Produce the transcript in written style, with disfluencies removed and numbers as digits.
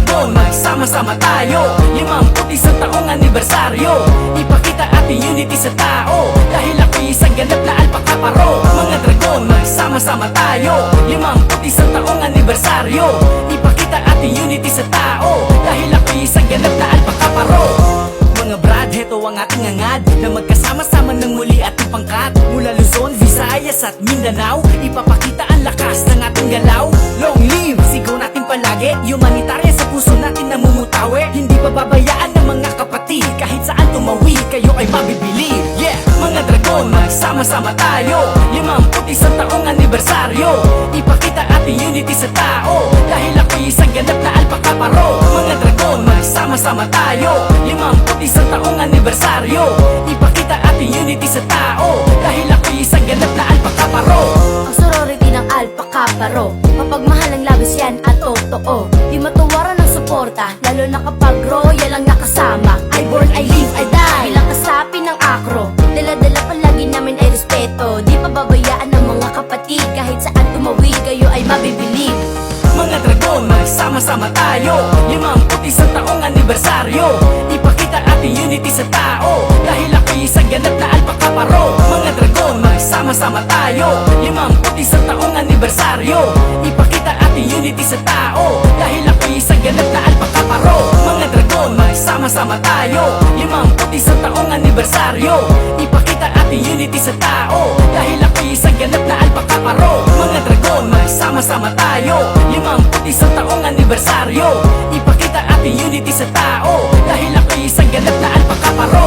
dragon, magsama-sama tayo. 51 taong anibersaryo, ipakita ating unity sa tao. Dahil ako'y isang ganap na alpaka paro. Mga dragon, magsama-sama tayo. 51 taong anibersaryo, ipakita ating unity sa tao. Dahil ako'y isang ganap na alpaka paro. Mga brad, heto ang ating angad, na magkasama-sama ng muli ating pangkat. Mula Luzon, Visayas at Mindanao, ipapakita ang lakas ng ating galaw. Long live, sigaw natin palagi, humanitarya sa puso natin namumutawi. Hindi pababayaan ng mga kapatid, kahit saan tumawi, kayo ay mabibili. Yeah, mga dragon, magsama-sama tayo. 51 taong anibersaryo, ipakita ating unity sa tao. Dahil ako'y isang ganap na alpaka paro. Mga dragon, magsama-sama tayo. 51 taong anibersaryo, ipakita ating unity sa tao. Dahil ako'y isang ganap na alpaka paro. Ang sorority ng alpaka paro, mapagmahal ang labis yan at totoo. Di matuwaran ng suporta, lalo na kapag royal ang nakasama. I born, I live, I die, bilang kasapi ng akro. Dala-dala palagi namin ay respeto. Di pababayaan ng mga kapatid, kahit saan tumawid kayo ay mabibilib. Mga dragon, magsama-sama tayo. 51 taong anibersaryo, ipakita ating unity sa tao. Dahil ako'y isang ganap na alpaka paro. Mga dragon, magsama-sama tayo. 51 taong anibersaryo, ipakita ating unity sa tao. Dahil ako'y isang ganap na alpaka paro. Mga dragon, magsama-sama tayo. 51 taong anibersaryo, ipakita ating unity sa tao. Dahil ako'y isang ganap na alpaka paro. Mga dragon, magsama-sama tayo. 51 taong anibersaryo, ipakita ating unity sa tao. Dahil ako'y isang ganap na alpaka paro.